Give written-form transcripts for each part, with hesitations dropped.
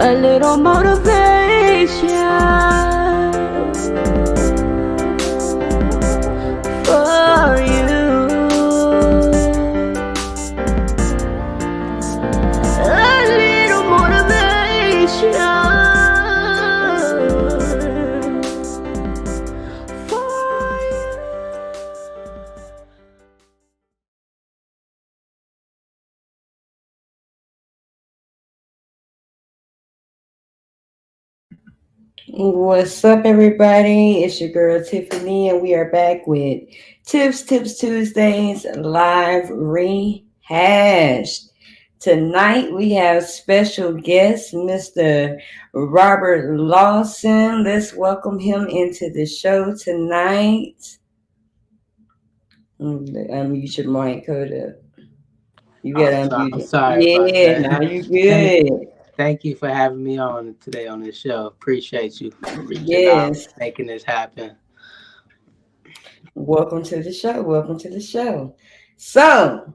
A little motivation for you. A little motivation for you. What's up, everybody? It's your girl Tiphani, and we are back with Tips Tuesdays live rehashed. Tonight we have special guest, Mr. Robert Lawson. Let's welcome him into the show tonight. You should mic code up. You got to I'm unmute it. sorry about Yeah, now that. you good. Thank you for having me on today on this show. Appreciate you for reaching out, Yes. making this happen. Welcome to the show. Welcome to the show. So,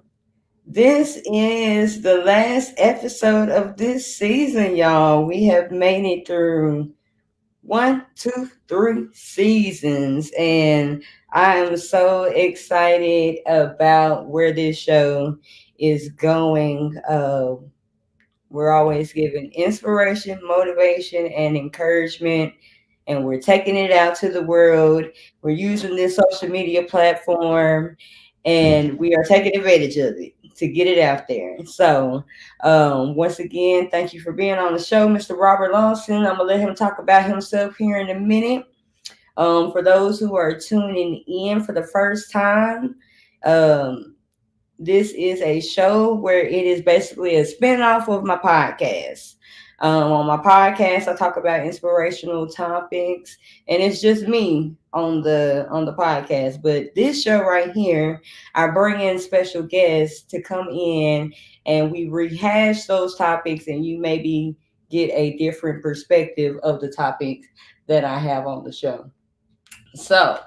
this is the last episode of this season, y'all. We have made it through 1, 2, 3 seasons, and I am so excited about where this show is going. We're always giving inspiration, motivation, and encouragement, and we're taking it out to the world. We're using this social media platform, and we are taking advantage of it to get it out there. So, once again, thank you for being on the show, Mr. Robert Lawson. I'm gonna let him talk about himself here in a minute. For those who are tuning in for the first time, um, this is a show where it is basically a spinoff of my podcast. On my podcast, I talk about inspirational topics, and it's just me on the podcast. But this show right here, I bring in special guests to come in, and we rehash those topics, and you maybe get a different perspective of the topics that I have on the show. So,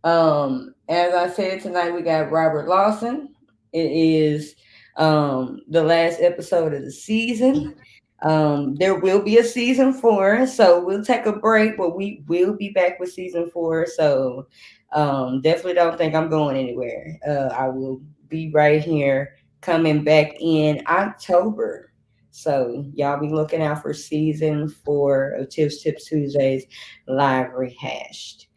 as I said tonight, we got Robert Lawson. It is the last episode of the season. There will be a season 4, so we'll take a break, but we will be back with season 4. So definitely don't think I'm going anywhere. I will be right here coming back in October. So y'all be looking out for season 4 of Tips Tuesdays live rehashed.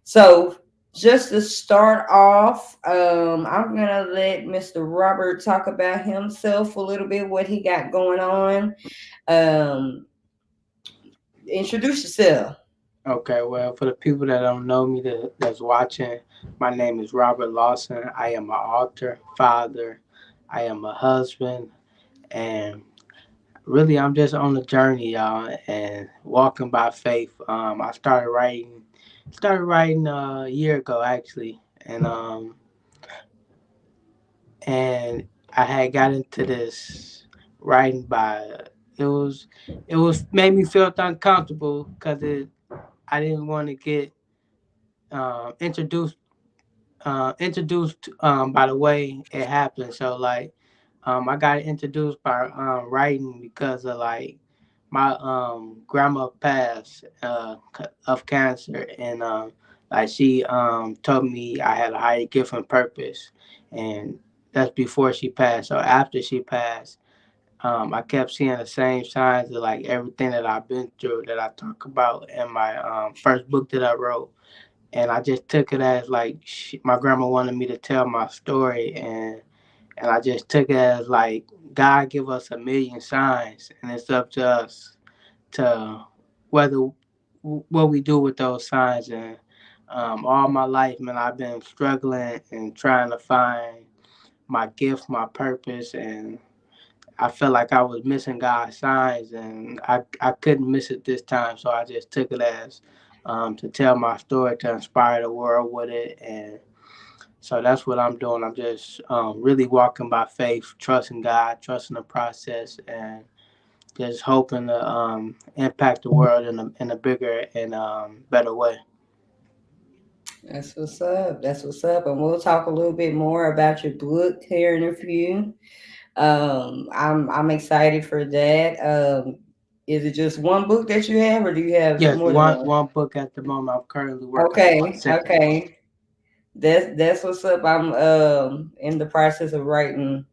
So just to start off, I'm gonna let Mr. Robert talk about himself a little bit, what he got going on. Um, Introduce yourself. Okay, well, for the people that don't know me that's watching, my name is Robert Lawson. I am an author, father, I am a husband, and really I'm just on the journey, y'all, and walking by faith. I started writing a year ago actually, and I had got into this writing by it was it was made me feel uncomfortable because it I didn't want to get introduced by the way it happened. So like I got introduced by writing because of like my grandma passed of cancer, and like she told me I had a higher gift and purpose, and that's before she passed. So after she passed, I kept seeing the same signs of like everything that I've been through that I talk about in my first book that I wrote. and I just took it as like my grandma wanted me to tell my story, and I just took it as like God give us a million signs, and it's up to us to whether what we do with those signs. And all my life, man, I've been struggling and trying to find my gift, my purpose, and I felt like I was missing God's signs, and I couldn't miss it this time. So I just took it as to tell my story, to inspire the world with it, and so that's what I'm doing. I'm just really walking by faith, trusting God, trusting the process, and just hoping to impact the world in a bigger and better way. That's what's up. That's what's up. And we'll talk a little bit more about your book here in a few. I'm excited for that. Is it just one book that you have, or do you have Yes, more than one? one book at the moment. I'm currently working on my Okay, second book. okay. That's what's up. I'm in the process of writing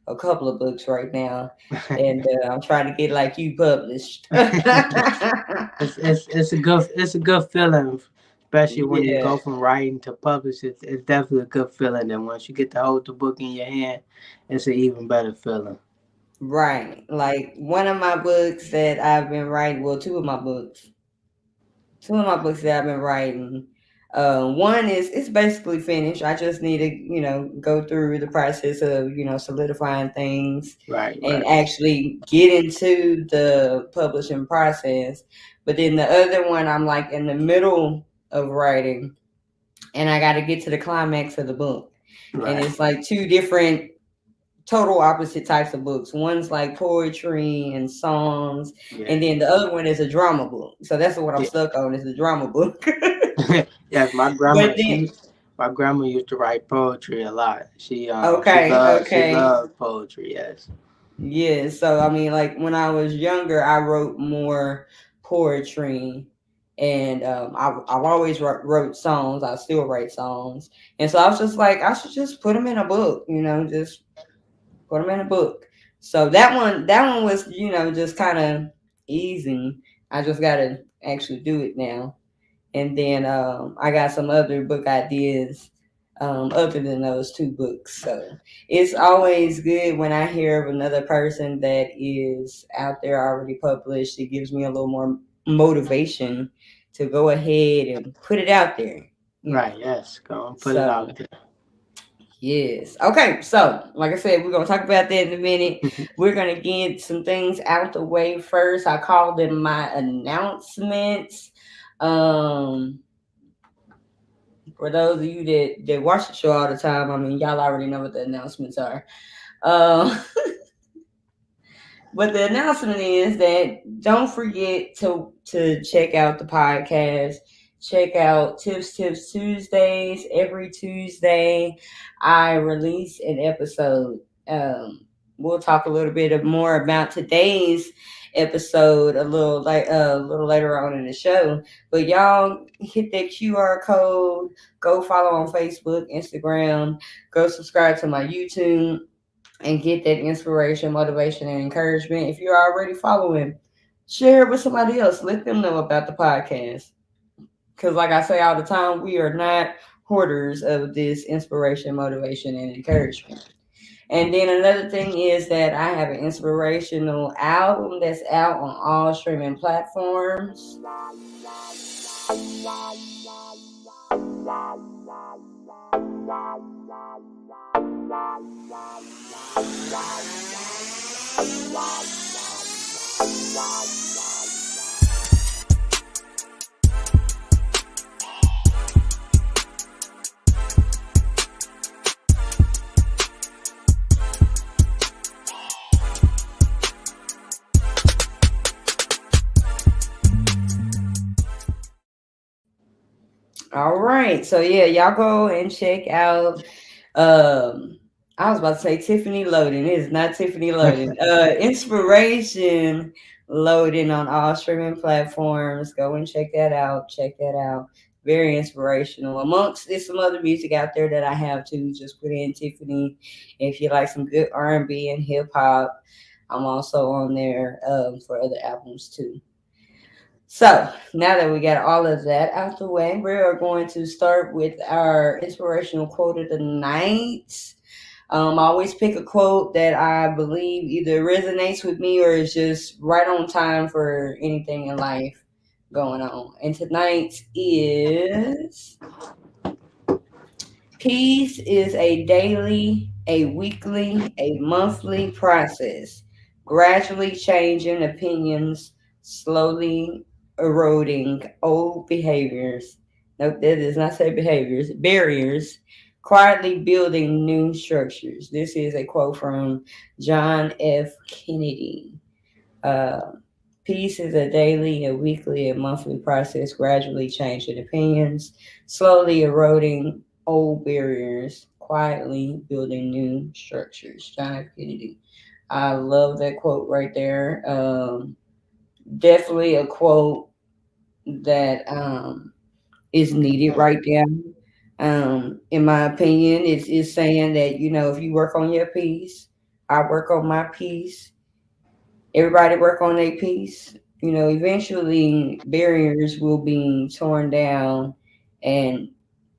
a couple of books right now, and I'm trying to get like you published. It's a good feeling, especially when you Yeah, go from writing to publish. It's definitely a good feeling. And once you get to hold the book in your hand, it's an even better feeling. right. Like one of my books that I've been writing, well, two of my books that I've been writing. One is it's basically finished. I just need to, go through the process of, solidifying things Right, and right, actually get into the publishing process. But then the other one, I'm like in the middle of writing, and I got to get to the climax of the book, and right. it's like two different total opposite types of books. One's like poetry and songs, Yeah, and then the other one is a drama book. So that's what I'm yeah. stuck on is the drama book. Yes, But then, my grandma used to write poetry a lot. okay, She okay, loved poetry. Yes. yeah. So I mean, like when I was younger, I wrote more poetry, and I've always wrote songs. I still write songs, and so I was just like, I should just put them in a book, just put them in a book. So that one was, just kind of easy. I just gotta actually do it now. And then I got some other book ideas other than those two books. So it's always good when I hear of another person that is out there already published. It gives me a little more motivation to go ahead and put it out there. You know. Right. Yes. Go and put it So out there. yes. Okay. So, like I said, we're gonna talk about that in a minute. We're gonna get some things out the way first. I call them my announcements. Um, for those of you that watch the show all the time, I mean, y'all already know what the announcements are. Um, But the announcement is that don't forget to check out the podcast. Check out Tips Tuesdays. Every Tuesday, I release an episode. We'll talk a little bit more about today's episode a little later on in the show. But y'all hit that QR code. Go follow on Facebook, Instagram. Go subscribe to my YouTube and get that inspiration, motivation, and encouragement. If you're already following, share it with somebody else. Let them know about the podcast. Because, like I say all the time, we are not hoarders of this inspiration, motivation, and encouragement. And then another thing is that I have an inspirational album that's out on all streaming platforms. All right. So yeah, y'all go and check out I was about to say Tiffany Loading. It is not Tiffany Loading. Inspiration Loading on all streaming platforms. Go and check that out. Check that out. Very inspirational. Amongst there's some other music out there that I have too. Just put in Tiffany. If you like some good R&B and hip hop, I'm also on there for other albums too. So now that we got all of that out the way, we are going to start with our inspirational quote of the night. I always pick a quote that I believe either resonates with me or is just right on time for anything in life going on. And tonight is peace is a daily, a weekly, a monthly process, gradually changing opinions, slowly eroding old behaviors. Nope, that does not say behaviors, barriers, quietly building new structures. This is a quote from John F. Kennedy. Uh, Peace is a daily, a weekly, a monthly process, gradually changing opinions, slowly eroding old barriers, quietly building new structures. John F. Kennedy. I love that quote right there. Definitely a quote that is needed right now. In my opinion, it's saying that, if you work on your piece, I work on my piece, everybody work on their piece. Eventually barriers will be torn down, and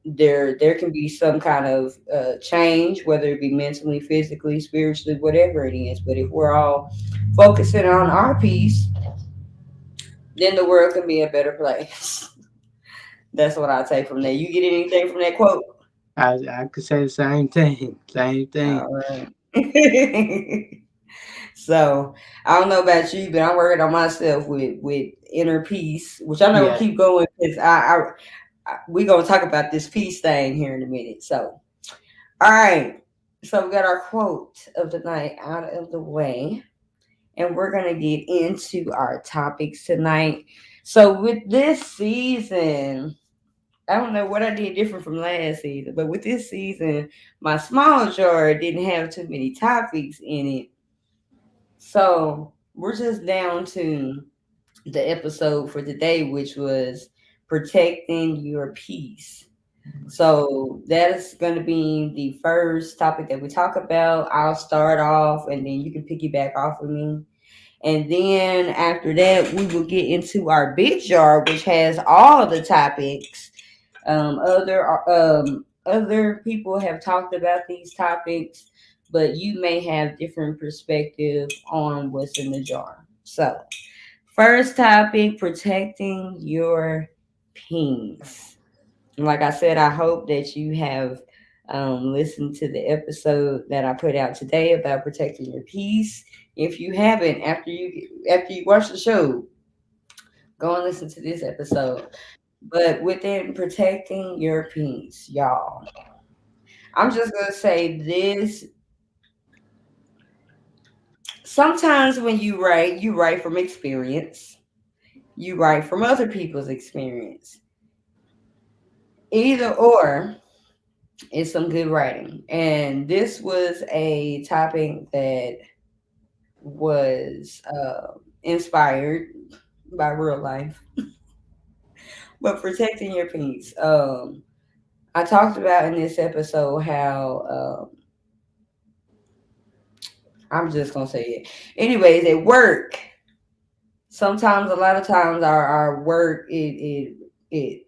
there can be some kind of change, whether it be mentally, physically, spiritually, whatever it is. But if we're all focusing on our piece, then the world can be a better place. That's what I take from that. You get anything from that quote? I could say the same thing. Same thing. All right. So I don't know about you, but I'm working on myself with inner peace, which I'm not gonna Yeah. keep going because we gonna talk about this peace thing here in a minute. So all right, so we got our quote of the night out of the way, and we're gonna get into our topics tonight. So with this season, I don't know what I did different from last season, but with this season, my small jar didn't have too many topics in it. So we're just down to the episode for today, which was protecting your peace. So that is going to be the first topic that we talk about. I'll start off and then you can piggyback off of me. And then after that, we will get into our big jar, which has all the topics. Other people have talked about these topics, but you may have different perspective on what's in the jar. So, first topic: protecting your peace. Like I said, I hope that you have listened to the episode that I put out today about protecting your peace. If you haven't, after you watch the show, go and listen to this episode. But within protecting your peace, y'all, I'm just gonna say this. Sometimes when you write from experience. You write from other people's experience. Either or is some good writing. And this was a topic that was inspired by real life. But protecting your peace. I talked about in this episode how I'm just gonna say it. Anyways, at work, sometimes a lot of times our work it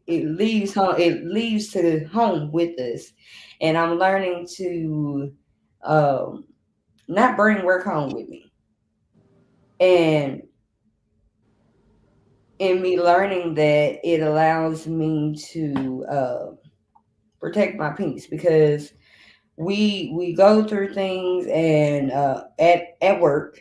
leaves home, it leaves to home with us. And I'm learning to um not bring work home with me. And in me learning that, it allows me to protect my peace, because we go through things, and at work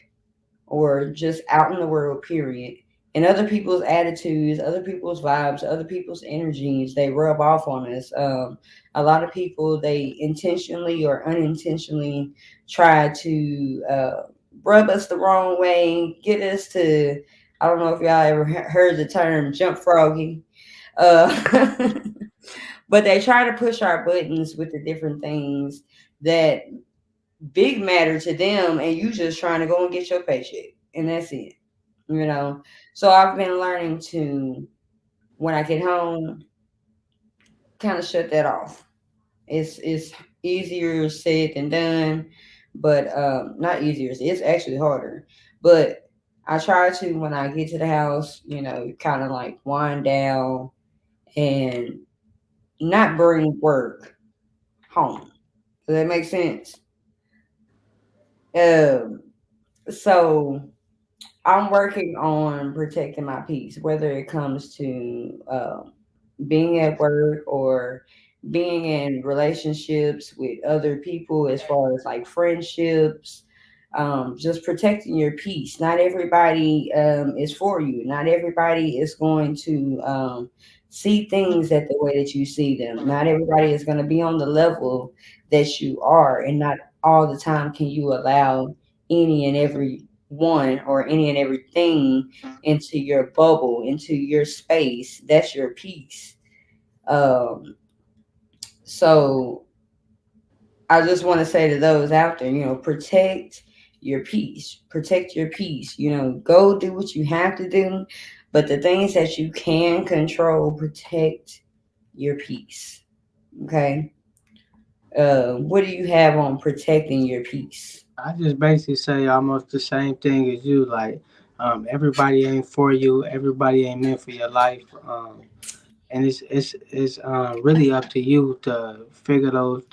or just out in the world, period. And other people's attitudes, other people's vibes, other people's energies, they rub off on us. A lot of people, they intentionally or unintentionally try to rub us the wrong way, get us to, I don't know if y'all ever heard the term jump froggy. Uh, but they try to push our buttons with the different things that big matter to them, and you just trying to go and get your paycheck, and that's it. you know so I've been learning to, when I get home, kind of shut that off. It's easier said than done, but not easier, it's actually harder. But I try to, when I get to the house, kind of like wind down and not bring work home. Does that make sense? Um, so I'm working on protecting my peace, whether it comes to being at work or being in relationships with other people, as far as like friendships. Just protecting your peace. Not everybody is for you. Not everybody is going to see things that the way that you see them. Not everybody is going to be on the level that you are, and not all the time can you allow any and every one or any and everything into your bubble, into your space. That's your peace. Um, so I just want to say to those out there, protect your peace. Protect your peace. Go do what you have to do, but the things that you can control, protect your peace. Okay. What do you have on protecting your peace? I just basically say almost the same thing as you. Like, everybody ain't for you. Everybody ain't meant for your life. And it's really up to you to figure those.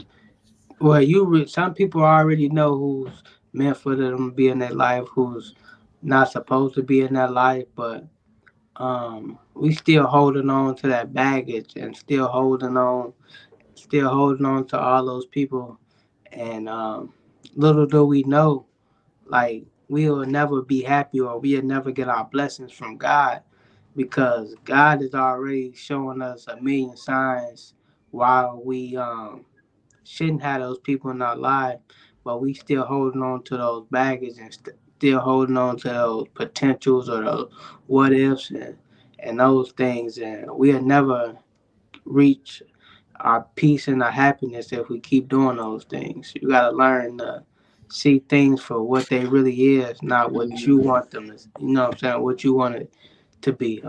Well, some people already know who's meant for them to be in their life, who's not supposed to be in their life, but we still holding on to that baggage and still holding on to all those people. And little do we know, like we'll never be happy or we'll never get our blessings from God because God is already showing us a million signs while we shouldn't have those people in our life, but we still holding on to those baggage and still holding on to those potentials or those what ifs and those things, and we'll never reach our peace and our happiness if we keep doing those things. You gotta learn to see things for what they really is, not what you Mm-hmm. want them to. You know what I'm saying? What you want it to be.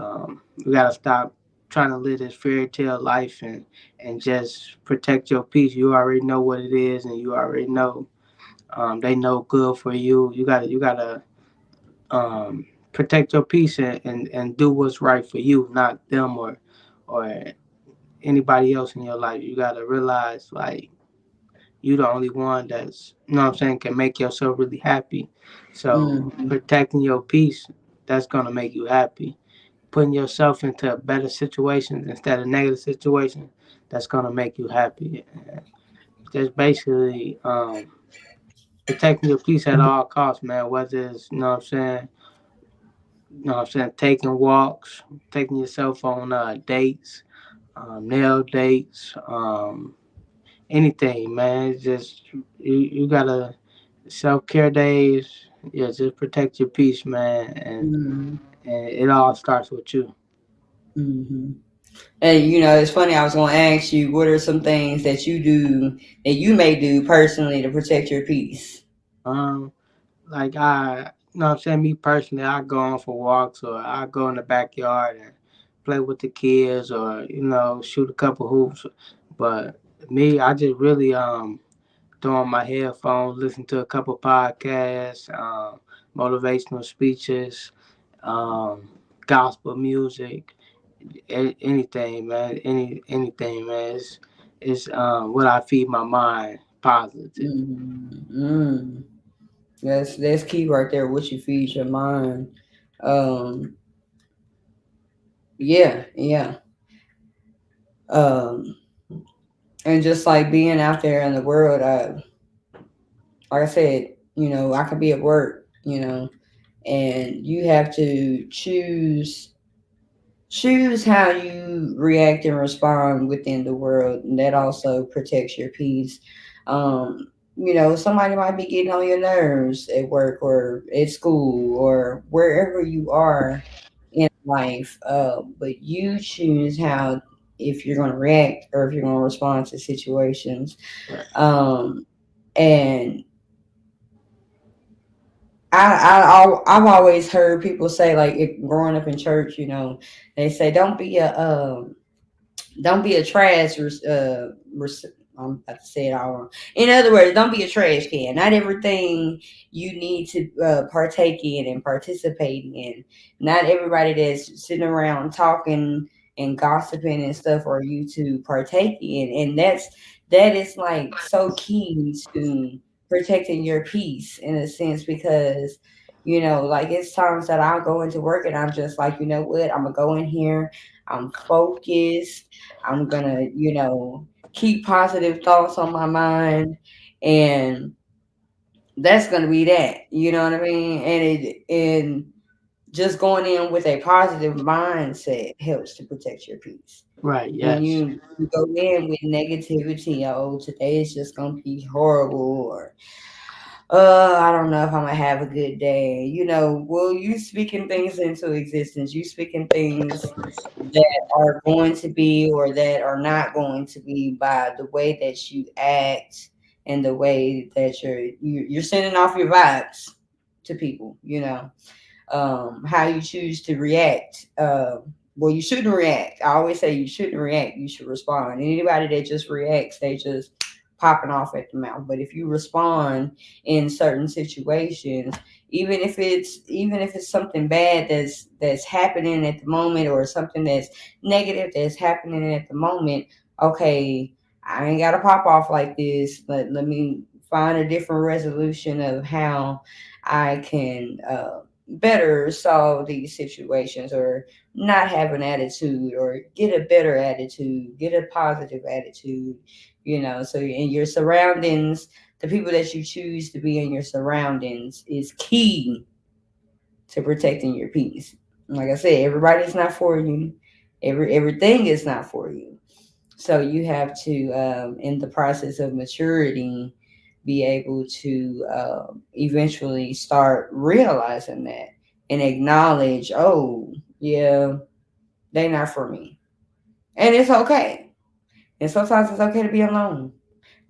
We gotta stop trying to live this fairy tale life and just protect your peace. You already know what it is, and you already know they know good for you. You gotta protect your peace and do what's right for you, not them or anybody else in your life. You gotta realize like you the only one that's you know what I'm saying can make yourself really happy. So Mm-hmm. protecting your peace, that's gonna make you happy. Putting yourself into better situations instead of negative situations, that's gonna make you happy. Just basically protecting your peace at all costs, man. Whether it's you know what I'm saying, taking walks, taking yourself on dates, nail dates, anything, man. It's just you gotta self care days. Yeah, just protect your peace, man, Mm-hmm. and it all starts with you. Mm-hmm. And it's funny. I was going to ask you, what are some things that you do that you may do personally to protect your peace? Um, like you know what I'm saying, me personally, I go on for walks or I go in the backyard and play with the kids or shoot a couple hoops. But me, I just really throw on my headphones, listen to a couple podcasts, motivational speeches, um, gospel music, anything, man. Anything, man. It's what I feed my mind positive. Mm-hmm. That's key right there. What you feed your mind. Um, yeah, yeah. Um, and just like being out there in the world, like I said, I could be at work, and you have to choose how you react and respond within the world, and that also protects your peace. Somebody might be getting on your nerves at work or at school or wherever you are in life, but you choose how, if you're going to react or if you're going to respond to situations. um, and I've always heard people say, like, growing up in church, they say don't be a trash I'm about to say it all wrong. In other words, don't be a trash can. Not everything you need to partake in and participate in. Not everybody that's sitting around talking and gossiping and stuff are you to partake in. And that is like so key to protecting your peace in a sense because like it's times that I'll go into work and I'm just like, you know what, I'm gonna go in here, I'm focused, I'm gonna, keep positive thoughts on my mind, and that's gonna be that. You know what I mean? And just going in with a positive mindset helps to protect your peace. Right. When Yes. you go in with negativity, oh, today is just gonna be horrible, or I don't know if I'm gonna have a good day. Well, you speaking things into existence. You speaking things that are going to be or that are not going to be by the way that you act and the way that you're sending off your vibes to people. How you choose to react. Well, you shouldn't react. I always say you shouldn't react. You should respond. Anybody that just reacts, they just popping off at the mouth. But if you respond in certain situations, even if it's something bad that's happening at the moment, or something that's negative that's happening at the moment, okay, I ain't gotta pop off like this. Let me find a different resolution of how I can better solve these situations, or not have an attitude, or get a better attitude, get a positive attitude. So in your surroundings, the people that you choose to be in your surroundings is key to protecting your peace. Like I said, everybody's not for you. Everything is not for you. So you have to, in the process of maturity, be able to eventually start realizing that and acknowledge, oh, yeah, they not for me. And it's okay. And sometimes it's okay to be alone.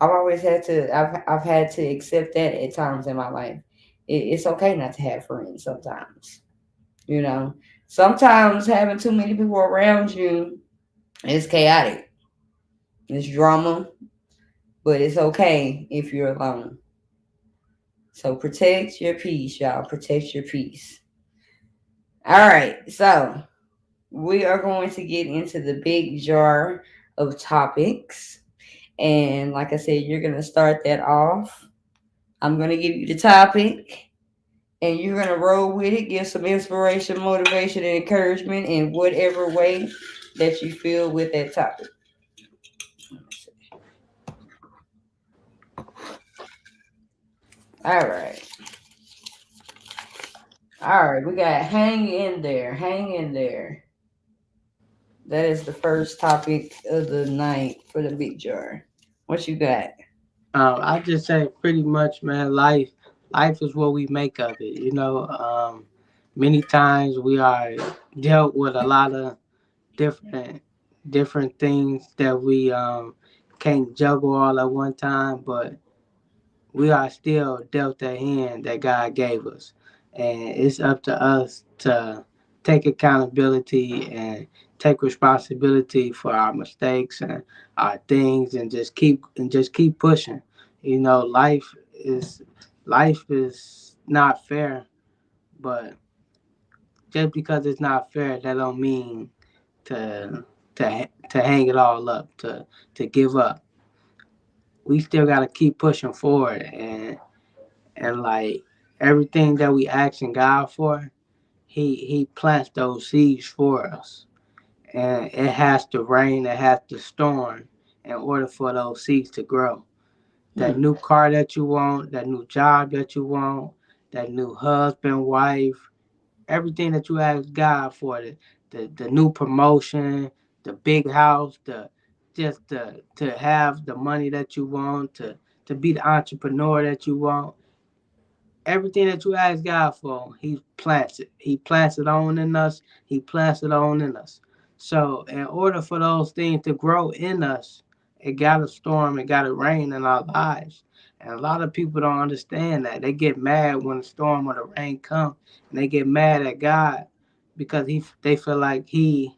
I've had to accept that at times in my life. It's okay not to have friends sometimes. You know, sometimes having too many people around you is chaotic. It's drama, but it's okay if you're alone. So protect your peace, y'all. Protect your peace. All right. So we are going to get into the big jar of topics. And like I said, you're going to start that off. I'm going to give you the topic, and you're going to roll with it, give some inspiration, motivation, and encouragement in whatever way that you feel with that topic. All right. All right. We got hang in there. Hang in there. That is the first topic of the night for the big jar. What you got? I just say pretty much, man. Life is what we make of it. Many times we are dealt with a lot of different different things that we can't juggle all at one time, but we are still dealt a hand that God gave us. And it's up to us to take accountability and take responsibility for our mistakes and our things, and just keep pushing. You know, life is not fair, but just because it's not fair, that don't mean to hang it all up, to give up. We still gotta keep pushing forward, and like everything that we asking God for, He plants those seeds for us, and it has to rain, it has to storm in order for those seeds to grow. That Hmm. new car that you want, that new job that you want, that new husband, wife, everything that you ask God for, the new promotion, the big house, to have the money that you want, to be the entrepreneur that you want, everything that you ask God for, He plants it. He plants it on in us. He plants it on in us. So, in order for those things to grow in us, it got to storm, it got to rain in our lives. And a lot of people don't understand that. They get mad when the storm or the rain come, and they get mad at God because they feel like He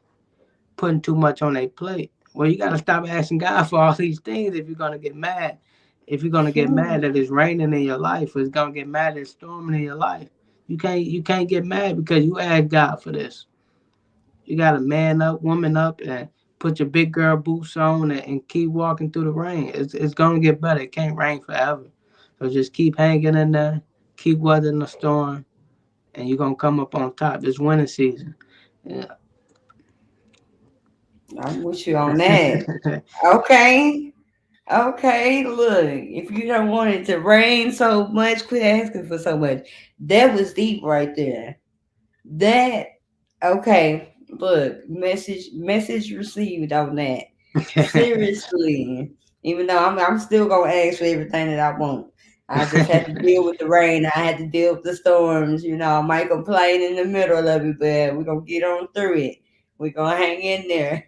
putting too much on their plate. Well, you gotta stop asking God for all these things if you're gonna get mad. If you're gonna get mad that it's raining in your life, or it's gonna get mad that it's storming in your life. You can't get mad because you asked God for this. You gotta man up, woman up, and put your big girl boots on and keep walking through the rain. It's gonna get better. It can't rain forever. So just keep hanging in there, keep weathering the storm, and you're gonna come up on top. It's winter season. Yeah. I'm with you on that. Okay. Okay, look, if you don't want it to rain so much, quit asking for so much. That was deep right there. That okay, look, message received on that. Seriously. Even though I'm still gonna ask for everything that I want. I just had to deal with the rain. I had to deal with the storms. I might complain in the middle of it, but we're gonna get on through it. We're gonna hang in there.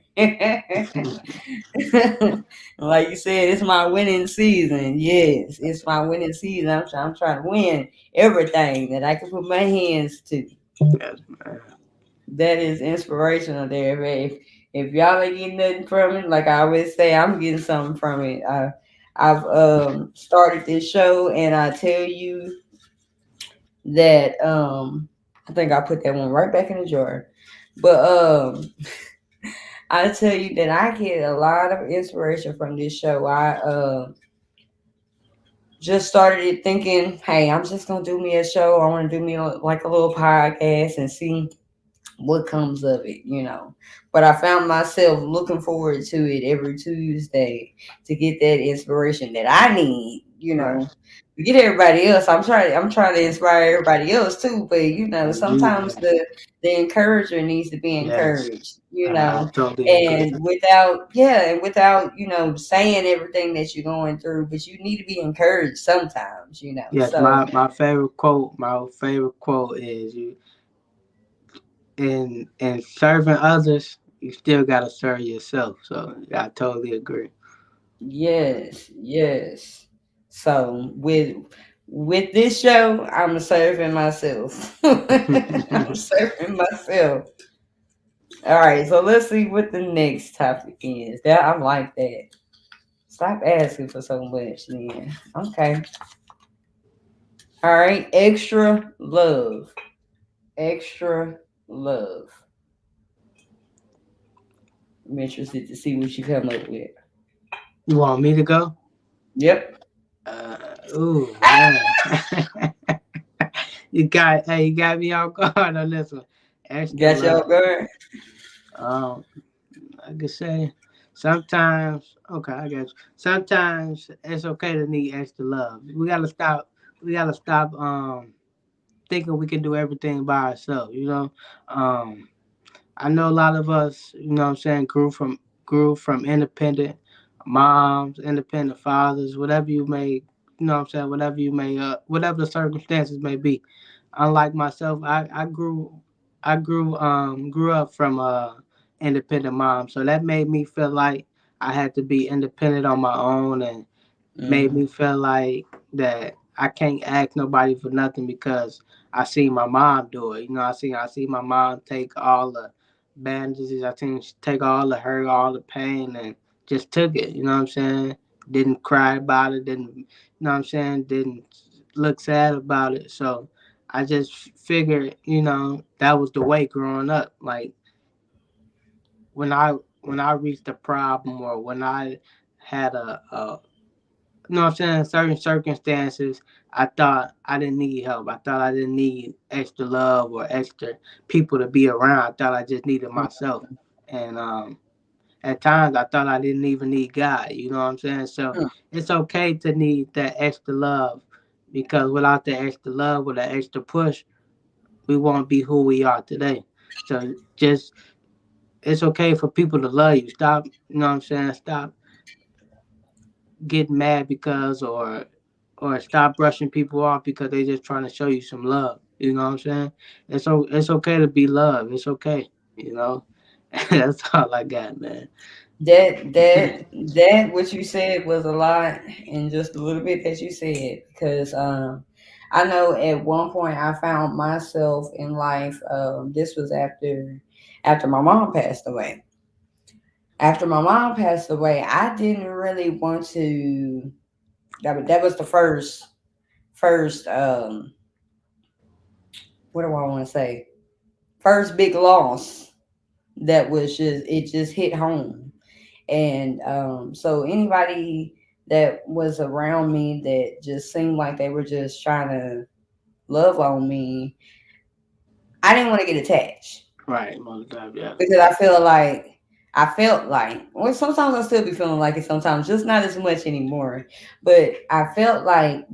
Like you said, it's my winning season. Yes, it's my winning season. I'm trying to win everything that I can put my hands to. Yes, man. That is inspirational there, man. If y'all ain't getting nothing from it, like I always say, I'm getting something from it. I've started this show, and I tell you that I think I put that one right back in the jar. But I tell you that I get a lot of inspiration from this show. I just started it thinking, hey, I'm just gonna do me a show. I want to do me like a little podcast and see what comes of it. But I found myself looking forward to it every Tuesday to get that inspiration that I need. Right. Forget everybody else. I'm trying to inspire everybody else too. But You, sometimes the encourager needs to be yes, encouraged. I totally agree. And without saying everything that you're going through, but you need to be encouraged sometimes. Yes, So my favorite quote is you in serving others, you still gotta serve yourself. So I totally agree. yes, yes. So with this show, I'm serving myself. I'm serving myself. All right, so let's see what the next topic is. That I like that. Stop asking for so much, then. Okay. All right, extra love. Extra love. I'm interested to see what you come up with. You want me to go? Yep. Ooh man, you got me off guard on this one. Extra Got y'all love. going? Um, I could say sometimes. Okay, I guess sometimes it's okay to need extra love. We gotta stop. We gotta stop. Thinking we can do everything by ourselves. Um, I know a lot of us, what I'm saying, grew from independent moms, independent fathers, whatever you may, what I'm saying, whatever the circumstances may be. Unlike myself, I grew up from a independent mom, so that made me feel like I had to be independent on my own, and made Mm-hmm. me feel like that I can't ask nobody for nothing because I see my mom do it. I see my mom take all the bandages, I think she take all the hurt, all the pain, and just took it. You know what I'm saying? Didn't cry about it. Didn't what I'm saying? Didn't look sad about it. So I just figured, that was the way growing up. Like when I reached a problem or when I had a you know what I'm saying? Certain circumstances, I thought I didn't need help. I thought I didn't need extra love or extra people to be around. I thought I just needed myself. And at times, I thought I didn't even need God. You know what I'm saying? So it's okay to need that extra love because without that extra love, with that extra push, we won't be who we are today. So just, it's okay for people to love you. Stop, you know what I'm saying? Stop get mad because or stop brushing people off because they just trying to show you some love. You know what I'm saying? It's okay to be loved. It's okay. You know, that's all I got, man. That what you said was a lot in just a little bit that you said because I know at one point I found myself in life. This was after my mom passed away, After my mom passed away, I didn't really want to. That was the first what do I want to say? First big loss that was just hit home. And so anybody that was around me that just seemed like they were just trying to love on me, I didn't want to get attached Right, most definitely. because I felt like, well, sometimes I still be feeling like it sometimes, just not as much anymore. But I felt like,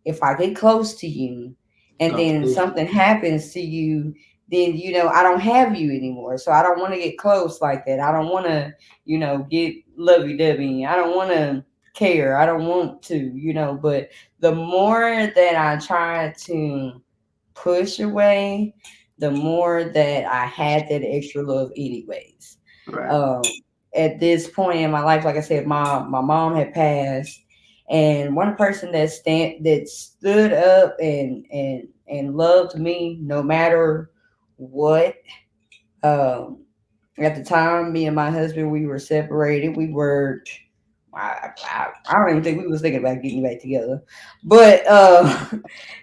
if I get close to you and Gonna then lose something happens to you, then I don't have you anymore. So I don't want to get close like that. I don't want to, get lovey dovey. I don't want to care. I don't want to, but the more that I try to push away, the more that I had that extra love anyways. you. Right. Um, at this point in my life, like I said, my mom had passed, and one person that stood up and loved me no matter what. Um, at the time, me and my husband, we were separated. We were I don't even think we was thinking about getting back together. But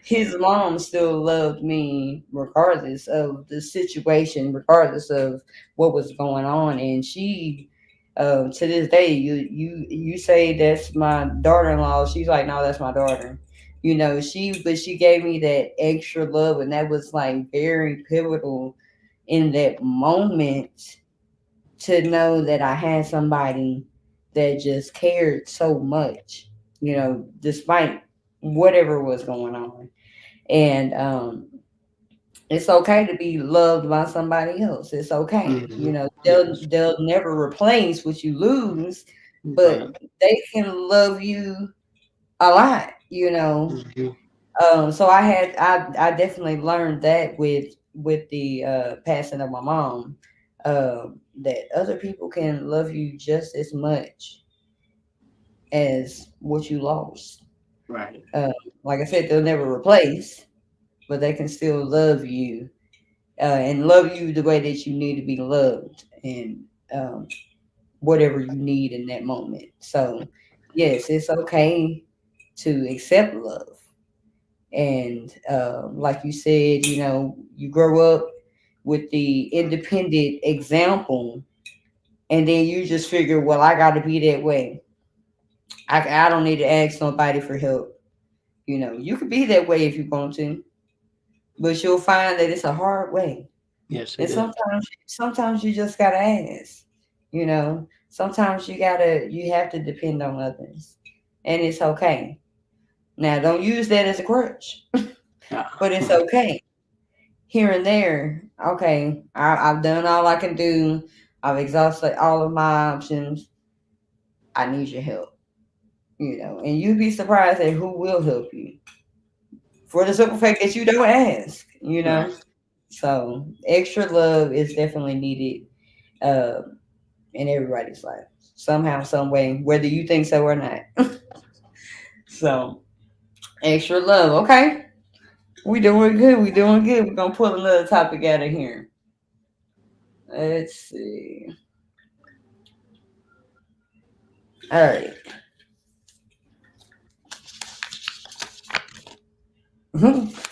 his mom still loved me regardless of the situation, regardless of what was going on. And she to this day, you say that's my daughter in law. She's like, no, that's my daughter. She gave me that extra love, and that was like very pivotal in that moment to know that I had somebody that just cared so much, despite whatever was going on. And it's okay to be loved by somebody else. It's okay. They'll Yes. they'll never replace what you lose, but But they can love you a lot, mhm. So I definitely learned that with the passing of my mom, that other people can love you just as much as what you lost. Right. Uh, like I said, they'll never replace, but they can still love you, and love you the way that you need to be loved, and whatever you need in that moment. So yes, it's okay to accept love. And like you said, you grow up with the independent example, and then you just figure, well, I got to be that way. I don't need to ask nobody for help. You could be that way if you want to, but you'll find that it's a hard way. Yes, And it is. sometimes you just gotta ask. Sometimes you have to depend on others, and it's okay. Now, don't use that as a crutch, Yeah. but it's okay. Here and there, okay, I've done all I can do. I've exhausted all of my options. I need your help, and you'd be surprised at who will help you for the simple fact that you don't ask. Right. So extra love is definitely needed uh, in everybody's life, somehow, some way, whether you think so or not. So extra love, okay? We doing good. We doing good. We're gonna pull another topic out of here. Let's see. All right.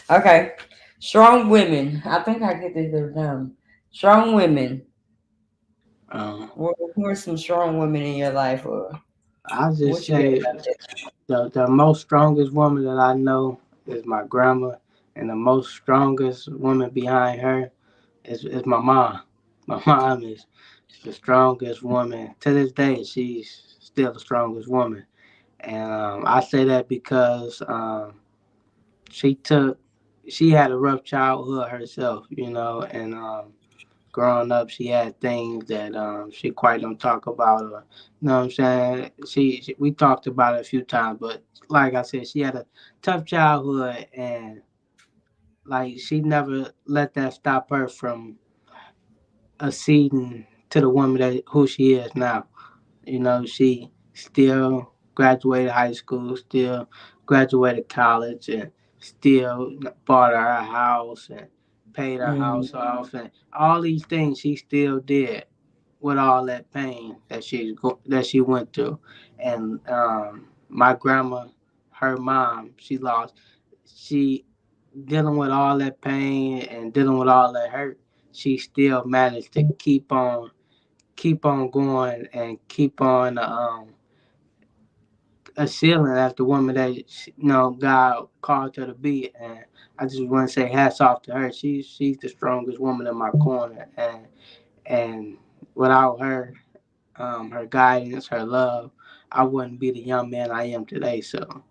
Okay. Strong women. I think I get this every time. Strong women. Um, Who are some strong women in your life, or I just what you got say about that? the most strongest woman that I know is my grandma, and the most strongest woman behind her is my mom. My mom is the strongest woman to this day. She's still the strongest woman, and I say that because she took she had a rough childhood herself, and growing up she had things that she quite don't talk about, or you know what I'm saying. We talked about it a few times, but like I said, she had a tough childhood, and like she never let that stop her from acceding to the woman that who she is now. She still graduated high school, still graduated college, and still bought her a house and paid her Mm, house off, and all these things she still did with all that pain that she went through, and my grandma, her mom, she dealing with all that pain and dealing with all that hurt. She still managed to keep on going and keep on ceiling as the woman that God called her to be. And I just want to say hats off to her. She's the strongest woman in my corner, and without her, her guidance, her love, I wouldn't be the young man I am today. So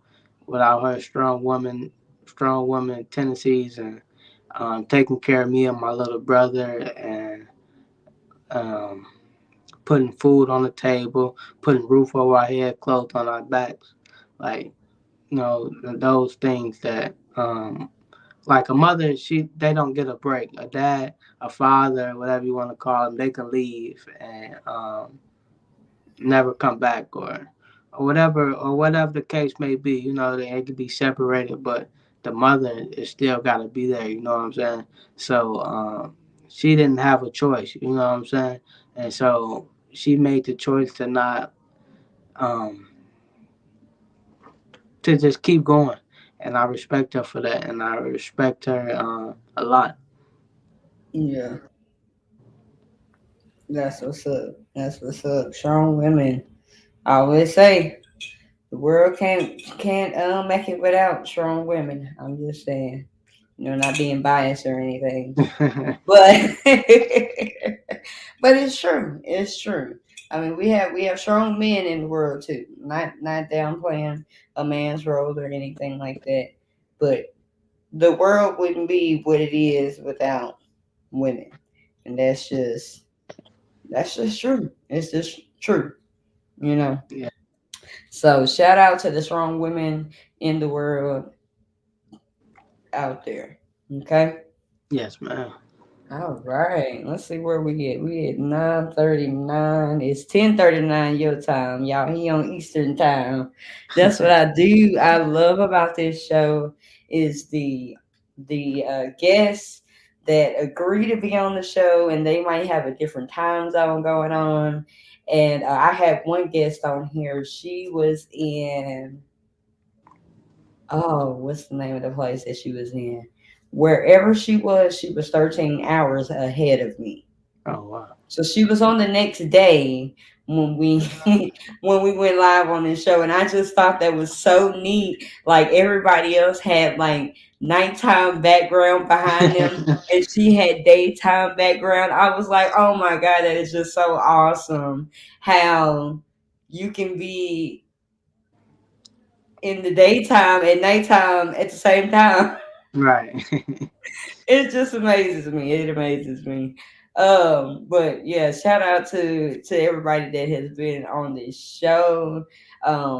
without her strong woman tendencies and taking care of me and my little brother and um, putting food on the table, putting roof over our head, clothes on our backs, like those things that like a mother, they don't get a break. A dad, a father, whatever you want to call them, they can leave and never come back, or whatever the case may be. They could be separated, but the mother is still got to be there. You know what I'm saying? So she didn't have a choice. You know what I'm saying? And so she made the choice um, to just keep going, and I respect her for that, and I respect her a lot. Yeah, that's what's up. That's what's up. Strong women. I always say the world can't make it without strong women. I'm just saying, not being biased or anything, but but it's true. It's true. I mean, we have strong men in the world too. Not downplaying a man's role or anything like that, but the world wouldn't be what it is without women, and that's just true. It's just true, you know. Yeah. So shout out to the strong women in the world out there. Okay. Yes, ma'am. All right. Let's see where we get. We at 9:39. It's 10:39 your time, y'all. He on Eastern time. That's what I do. I love about this show is the guests that agree to be on the show, and they might have a different time zone going on. And I had one guest on here. She was in, oh, what's the name of the place that she was in? Wherever she was 13 hours ahead of me. Oh wow. So she was on the next day when we when we went live on this show, and I just thought that was so neat. Like everybody else had like nighttime background behind them, and she had daytime background. I was like, oh my god, that is just so awesome. How you can be in the daytime and nighttime at the same time. Right. It just amazes me. It amazes me. But yeah, shout out to everybody that has been on this show.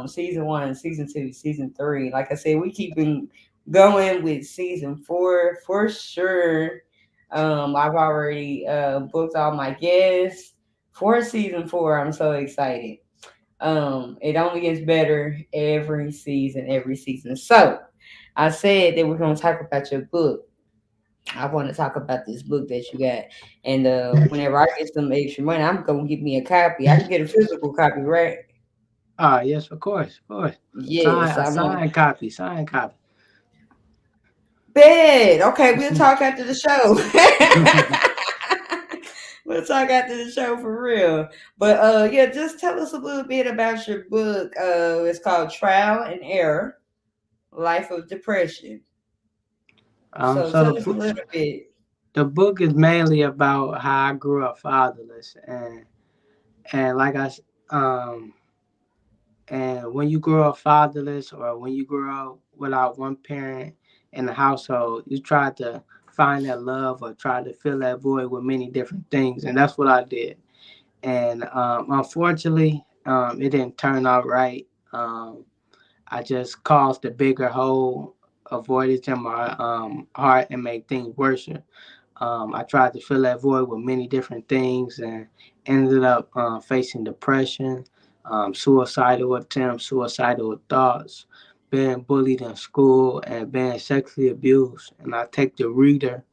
Season one, season two, season three. Like I said, we keep going with season four for sure. I've already booked all my guests for season four. I'm so excited. It only gets better every season, every season. So I said that we're gonna talk about your book. I want to talk about this book that you got. And whenever I get some extra money, I'm gonna get me a copy. I can get a physical copy, right? Ah, yes, of course, of course. Yes, A I'm on. signed copy, signed copy. Bed. Okay, we'll talk after the show. We'll talk after the show for real. But yeah, just tell us a little bit about your book. It's called Trial and Error: Life of Depression. So So tell us a little bit. the book is mainly about how I grew up fatherless, and like and when you grow up fatherless, or when you grow up without one parent in the household, you try to find that love or try to fill that void with many different things, and that's what I did. And unfortunately, it didn't turn out right. I just caused a bigger hole, avoided in my heart, and make things worse. I tried to fill that void with many different things, and ended up facing depression, suicidal attempts, suicidal thoughts, being bullied in school, and being sexually abused. And I take the reader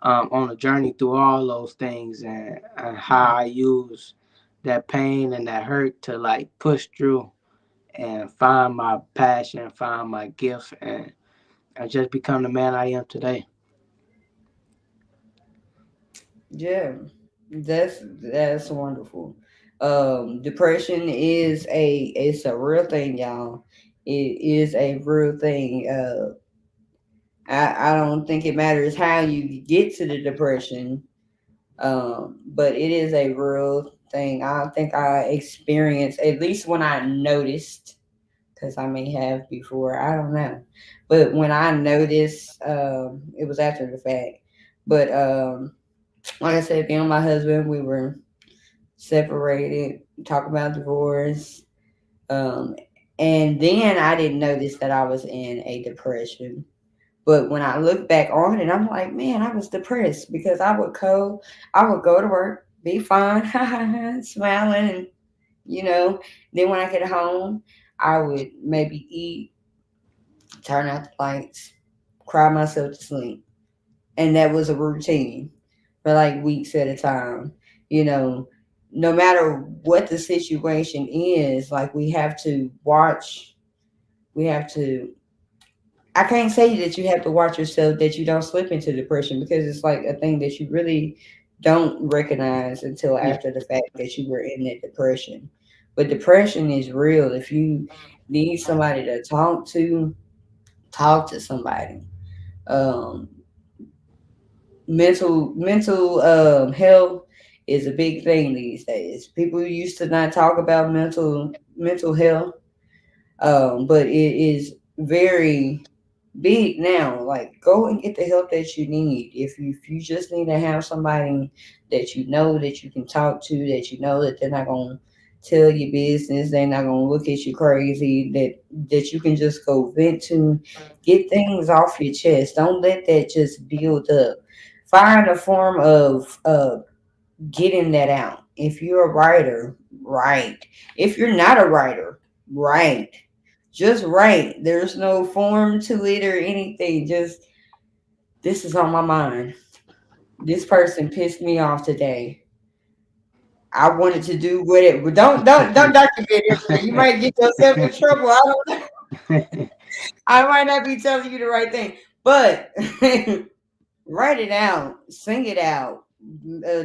on a journey through all those things, and how I use that pain and that hurt to like push through and find my passion, find my gift, and I just become the man I am today. Yeah, that's wonderful. Depression is it's a real thing, y'all. It is a real thing. I don't think it matters how you get to the depression. But it is a real thing. I think I experienced, at least when I noticed, because I may have before, I don't know. But when I noticed, it was after the fact. But like I said, being my husband, we were separated, talk about divorce. Um, and then I didn't notice that I was in a depression. But when I look back on it, I'm like, man, I was depressed because I would go to work, be fine, smiling, and you know. Then when I get home, I would maybe eat, turn out the lights, cry myself to sleep, and that was a routine for like weeks at a time. You know, no matter what the situation is, like we have to watch. We have to I can't say that you have to watch yourself that you don't slip into depression because it's like a thing that you really don't recognize until Yeah, after the fact that you were in that depression. But depression is real. If you need somebody to talk to somebody. Um, mental health is a big thing these days. People used to not talk about mental health, but it is very big now. Like, go and get the help that you need. If you just need to have somebody that you can talk to, that you know that they're not gonna tell your business, they're not gonna look at you crazy, that you can just go vent to, get things off your chest. Don't let that just build up. Find a form of getting that out. If you're a writer, write. If you're not a writer, write. Just write. There's no form to it or anything. Just, this is on my mind. This person pissed me off today. I wanted to do whatever. Don't document everything. You might get yourself in trouble. I don't. I might not be telling you the right thing, but write it out, sing it out,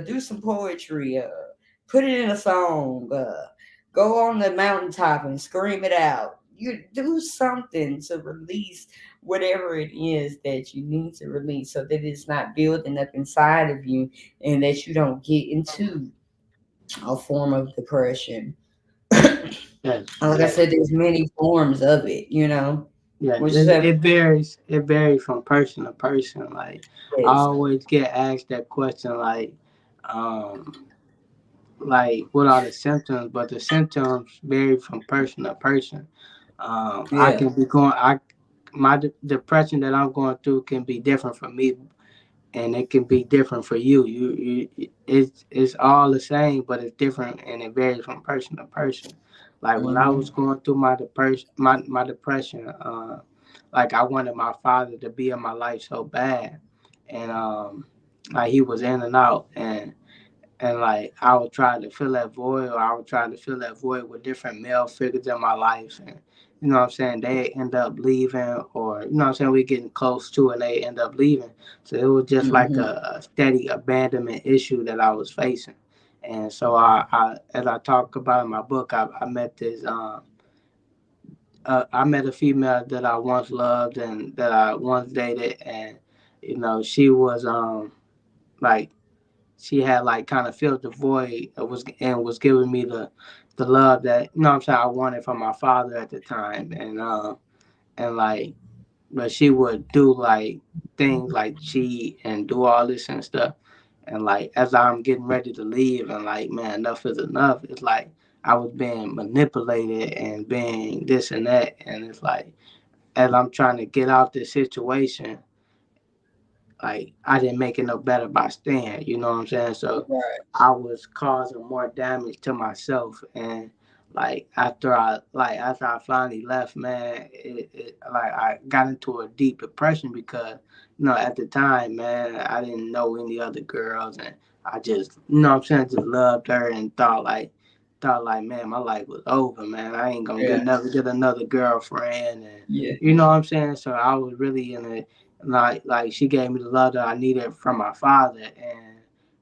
do some poetry, put it in a song, go on the mountaintop and scream it out. You do something to release whatever it is that you need to release so that it's not building up inside of you and that you don't get into a form of depression. yes, Like I yes, said, there's many forms of it, you know. yes. Which is a It varies. It varies from person to person. Like I yes. always get asked that question, um, like what are the symptoms? But the symptoms vary from person to person. I Yeah. can be going. My depression that I'm going through can be different from me, and it can be different for you. It's all the same, but it's different, and it varies from person to person. Like when I was Hmm. going through my depression, like I wanted my father to be in my life so bad, and like he was in and out, and like I would try to fill that void, or I would try to fill that void with different male figures in my life, and you know what I'm saying, they end up leaving, or you know what I'm saying, we getting close to and they end up leaving. So it was just like Hmm. a steady abandonment issue that I was facing. And so as I talk about in my book, I met this I met a female that I once loved and that I once dated, and you know she was like she had like kind of filled the void was giving me the love that you know what I'm saying I wanted from my father at the time, and like but she would do like things like cheat and do all this and stuff, and like as I'm getting ready to leave and like man enough is enough, it's like I was being manipulated and being this and that, and it's like as I'm trying to get out this situation, like I didn't make it no better by staying. You know what I'm saying? So Right. I was causing more damage to myself. And after I finally left, man, like I got into a deep depression because you know at the time, man, I didn't know any other girls, and I just you know what I'm saying just loved her and thought like. thought like, man, my life was over, man. I ain't gonna Yeah. get another girlfriend, and Yeah. you know what I'm saying. So I was really in a like she gave me the love that I needed from my father,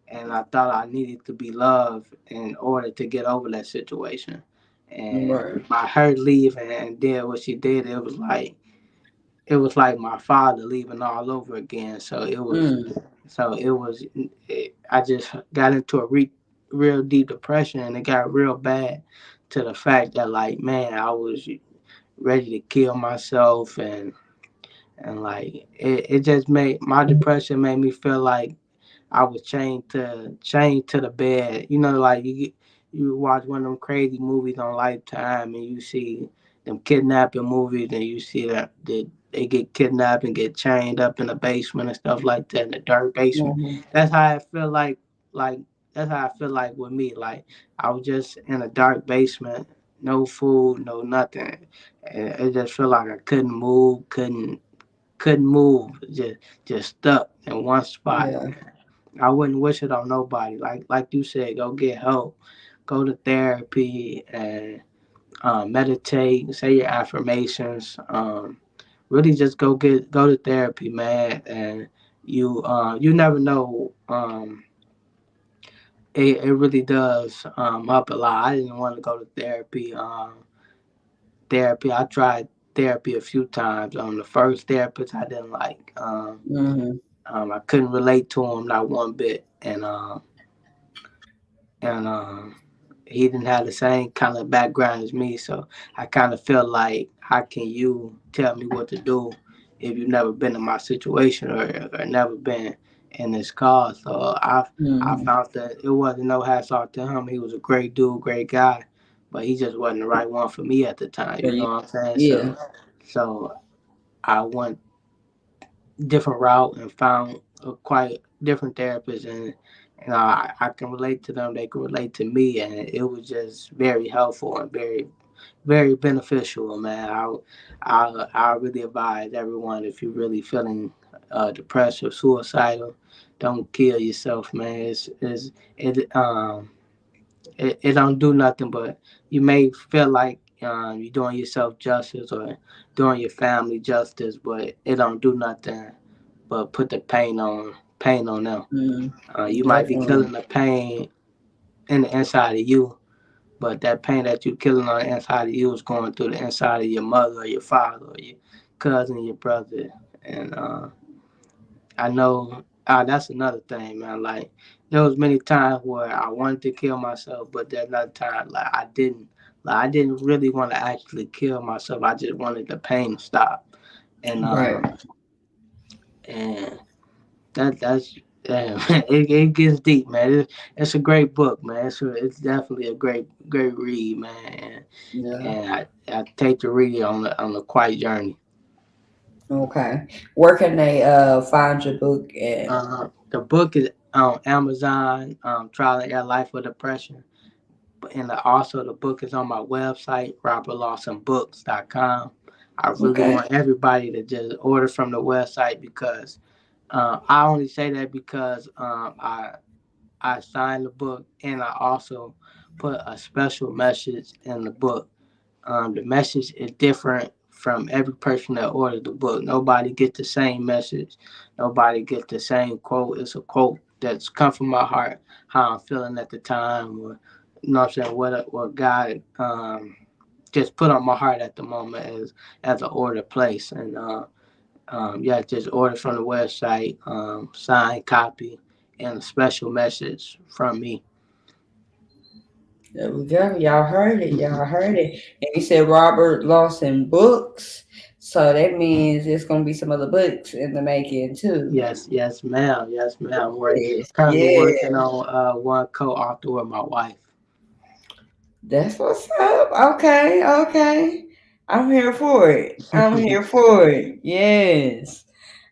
and I thought I needed to be loved in order to get over that situation. And Right. by her leaving and did what she did, it was like my father leaving all over again. Mm. It was I just got into a real deep depression, and it got real bad to the fact that like, man, I was ready to kill myself, and like it just made my depression made me feel like I was chained to the bed. You know, like you watch one of them crazy movies on Lifetime, and you see them kidnapping movies, and you see that they get kidnapped and get chained up in the basement and stuff like that in the dark basement. Mhm. That's how I feel like that's how I feel like with me. Like I was just in a dark basement, no food, no nothing. And it just felt like I couldn't move, just stuck in one spot. Yeah. I wouldn't wish it on nobody. Like you said, go get help, go to therapy, and meditate, say your affirmations. Really, just go to therapy, man. And you never know. It really does help a lot. I didn't want to go to therapy. Therapy. I tried therapy a few times. The first therapist I didn't like. Mhm. I couldn't relate to him not one bit, and he didn't have the same kind of background as me. So I kind of felt like, how can you tell me what to do if you've never been in my situation, or never been in this car? So I Mhm. found that it wasn't no hats off to him. He was a great dude, great guy, but he just wasn't the right one for me at the time. For You know you. what I'm saying? Yeah. So I went different route and found a quite different therapist, and I can relate to them, they can relate to me, and it was just very helpful and very beneficial, man. I really advise everyone, if you're really feeling depressed or suicidal, don't kill yourself, man. It it don't do nothing, but you may feel like you're doing yourself justice or doing your family justice, but it don't do nothing but put the pain on them. Mm. You might be Definitely. killing the pain in the inside of you, but that pain that you're killing on the inside of you is going through the inside of your mother or your father or your cousin, your brother, and I know that's another thing, man. Like there was many times where I wanted to kill myself, but there's another time like I didn't. Like I didn't really want to actually kill myself. I just wanted the pain to stop, and Right. and that's yeah, it gets deep, man. It's a great book, man. It's definitely a great read, man. Yeah. And I take the reader on the quiet journey. Okay. Where can they find your book at? The book is on Amazon. Trial and Error Life with Depression. And also the book is on my website, robertlawsonbooks.com. I really Okay. want everybody to just order from the website, because I only say that because I signed the book, and I also put a special message in the book. The message is different from every person that ordered the book. Nobody gets the same message. Nobody gets the same quote. It's a quote that's come from my heart, how I'm feeling at the time, or you know what I'm saying, what God just put on my heart at the moment as an order place. And yeah, just order from the website, signed copy, and a special message from me. There we go. Y'all heard it. Y'all heard it. And you said Robert Lawson Books. So that means there's gonna be some other books in the making too. Yes, ma'am. Yes, ma'am. We're Yes. currently Yeah. working on one co-author with my wife. That's what's up. Okay. Okay. I'm here for it. I'm here for it. Yes.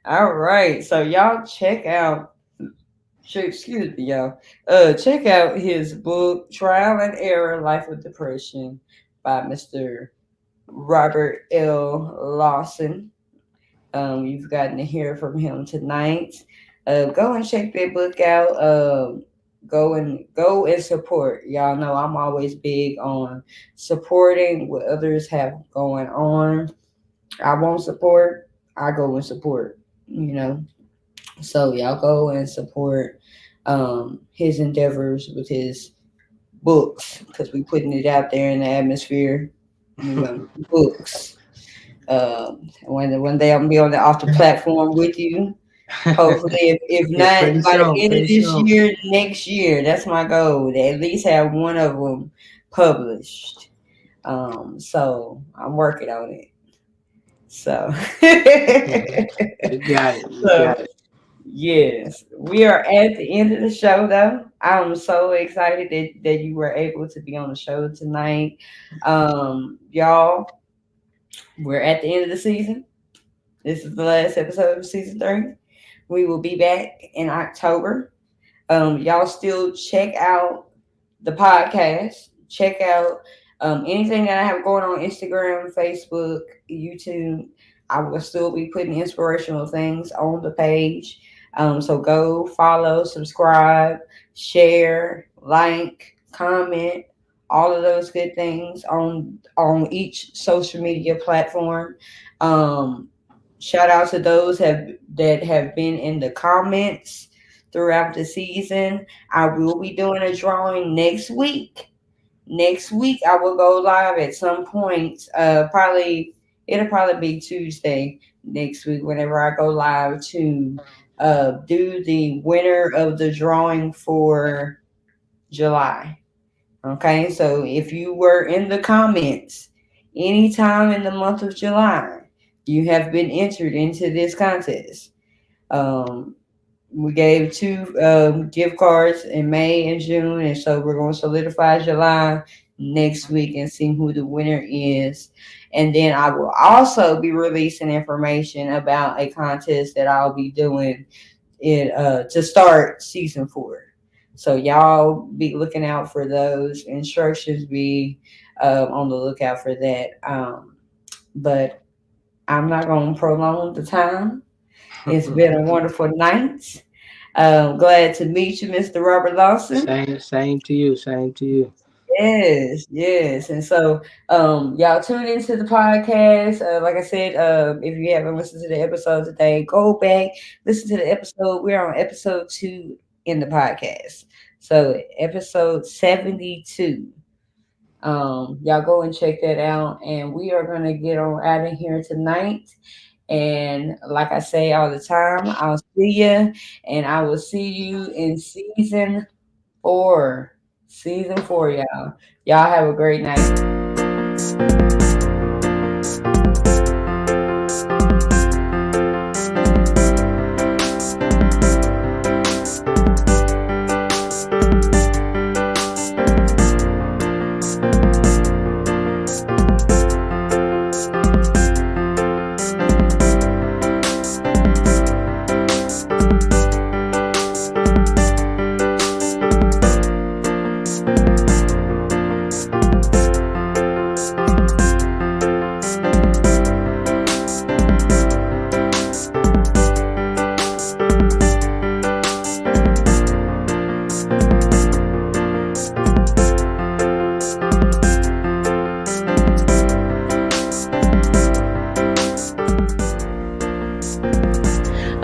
All right. So y'all check out excuse me, y'all. Check out his book, Trial and Error: Life with Depression, by Mr. Robert L. Lawson. You've gotten to hear from him tonight. Go and check that book out. go and support. Y'all know I'm always big on supporting what others have going on. I won't support, I go and support, you know. So y'all go and support his endeavors with his books because we putting it out there in the atmosphere. We're gonna do books. One day I'm gonna be on the off the platform with you. Hopefully, if Yeah, not pretty by the soon, end of pretty this soon. year, next year. That's my goal. To at least have one of them published. So I'm working on it. So, You got it. You so got it. yes, we are at the end of the show. Though I'm so excited that you were able to be on the show tonight. Y'all, we're at the end of the season. This is the last episode of season 3. We will be back in October. Y'all still check out the podcast. Check out anything that I have going on Instagram, Facebook, YouTube. I will still be putting inspirational things on the page. So go follow, subscribe, share, like, comment, all of those good things on each social media platform. Um, Shout out to those that have been in the comments throughout the season. I will be doing a drawing next week. Next week I will go live at some point. Probably it'll probably be Tuesday next week whenever I go live to do the winner of the drawing for July. Okay, so if you were in the comments anytime in the month of July, you have been entered into this contest. Um, we gave 2 gift cards in May and June, and so we're going to solidify July next week and see who the winner is. And then I will also be releasing information about a contest that I'll be doing to start season 4. So y'all be looking out for those instructions. Be on the lookout for that. But I'm not going to prolong the time. It's been a wonderful night. Glad to meet you, Mr. Robert Lawson. Same to you. Same to you. Yes, yes. And so y'all tune into the podcast. Like I said, if you haven't listened to the episode today, go back, listen to the episode. We're on episode 2 in the podcast. So episode 72. Y'all go and check that out. And we are gonna get on out of here tonight. And like I say all the time, I'll see you and I will see you in season 4. Season 4, y'all. Y'all have a great night.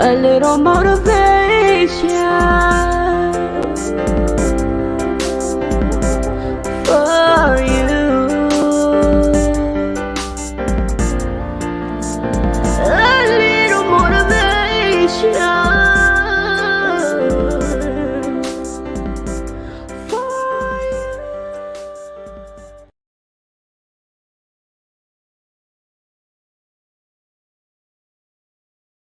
A little motivation for you.